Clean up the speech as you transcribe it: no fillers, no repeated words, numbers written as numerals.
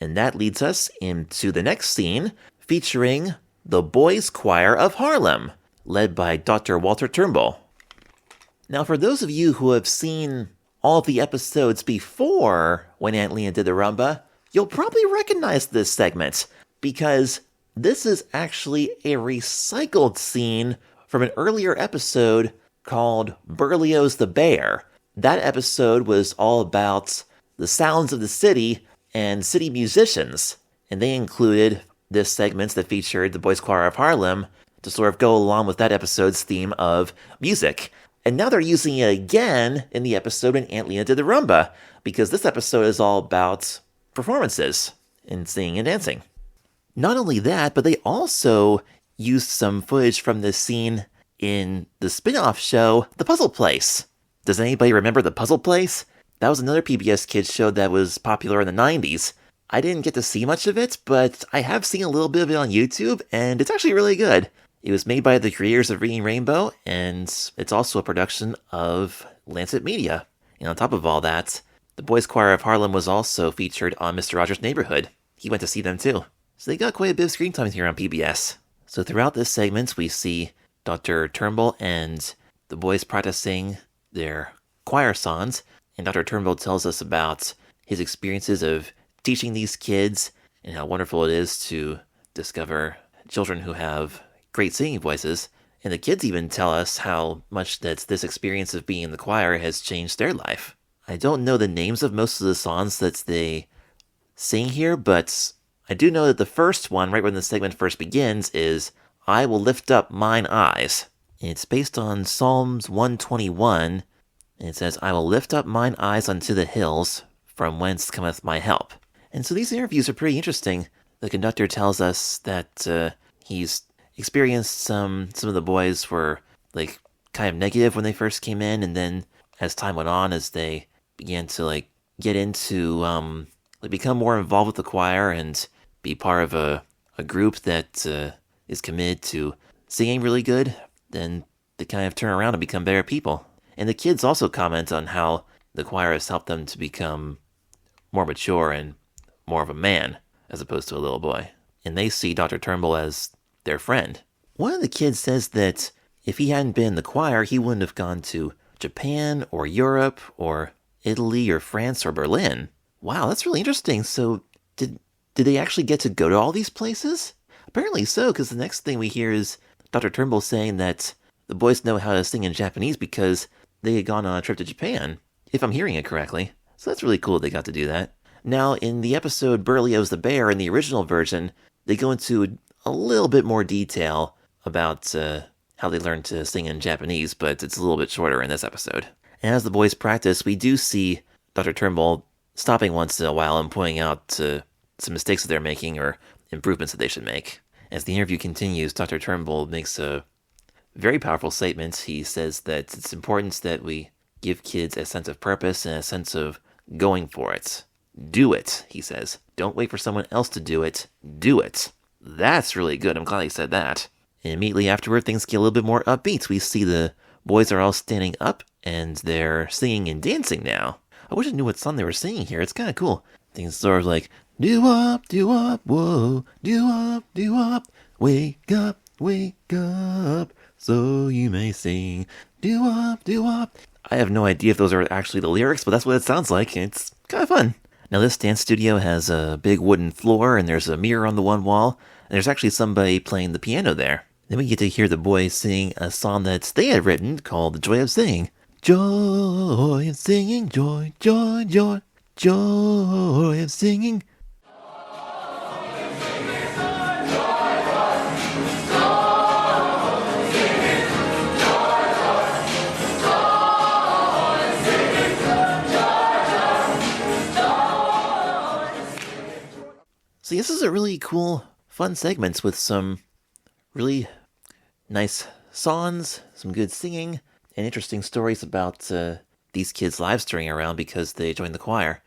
And that leads us into the next scene, featuring the Boys Choir of Harlem, led by Dr. Walter Turnbull. Now, for those of you who have seen all of the episodes before when Aunt Lena did the Rhumba, you'll probably recognize this segment, because this is actually a recycled scene from an earlier episode called Berlioz the Bear. That episode was all about the sounds of the city and city musicians, and they included this segment that featured the Boys Choir of Harlem to sort of go along with that episode's theme of music. And now they're using it again in the episode when Aunt Lena did the Rhumba, because this episode is all about performances and singing and dancing. Not only that, but they also used some footage from this scene in the spin-off show, The Puzzle Place. Does anybody remember The Puzzle Place? That was another PBS Kids show that was popular in the 90s. I didn't get to see much of it, but I have seen a little bit of it on YouTube, and it's actually really good. It was made by the creators of Reading Rainbow, and it's also a production of Lancet Media. And on top of all that, the Boys Choir of Harlem was also featured on Mr. Rogers' Neighborhood. He went to see them too. So they got quite a bit of screen time here on PBS. So throughout this segment, we see Dr. Turnbull and the boys practicing their choir songs, and Dr. Turnbull tells us about his experiences of teaching these kids and how wonderful it is to discover children who have great singing voices. And the kids even tell us how much that this experience of being in the choir has changed their life. I don't know the names of most of the songs that they sing here, but I do know that the first one, right when the segment first begins, is I Will Lift Up Mine Eyes. And it's based on Psalms 121, and it says, I will lift up mine eyes unto the hills, from whence cometh my help. And so these interviews are pretty interesting. The conductor tells us that he's experienced some of the boys were like kind of negative when they first came in, and then as time went on, as they began to like get into become more involved with the choir and be part of a group that is committed to singing really good, then they kind of turn around and become better people. And the kids also comment on how the choir has helped them to become more mature and more of a man as opposed to a little boy. And they see Dr. Turnbull as their friend. One of the kids says that if he hadn't been in the choir, he wouldn't have gone to Japan or Europe or Italy or France or Berlin. Wow, that's really interesting. So did they actually get to go to all these places? Apparently so, because the next thing we hear is Dr. Turnbull saying that the boys know how to sing in Japanese because they had gone on a trip to Japan, if I'm hearing it correctly. So that's really cool they got to do that. Now, in the episode Berlioz the Bear, in the original version, they go into a little bit more detail about how they learned to sing in Japanese, but it's a little bit shorter in this episode. And as the boys practice, we do see Dr. Turnbull stopping once in a while and pointing out some mistakes that they're making or improvements that they should make. As the interview continues, Dr. Turnbull makes a very powerful statement. He says that it's important that we give kids a sense of purpose and a sense of going for it. Do it, he says. Don't wait for someone else to do it. Do it. That's really good. I'm glad he said that. And immediately afterward, things get a little bit more upbeat. We see the boys are all standing up and they're singing and dancing now. I wish I knew what song they were singing here. It's kind of cool. Things sort of like, do up, whoa, do up, wake up, so you may sing, do up. I have no idea if those are actually the lyrics, but that's what it sounds like, and it's kind of fun. Now, this dance studio has a big wooden floor, and there's a mirror on the one wall, and there's actually somebody playing the piano there. Then we get to hear the boys sing a song that they had written called The Joy of Singing. Joy of singing, joy, joy, joy, joy of singing. So this is a really cool, fun segment with some really nice songs, some good singing, and interesting stories about these kids' lives turning around because they joined the choir.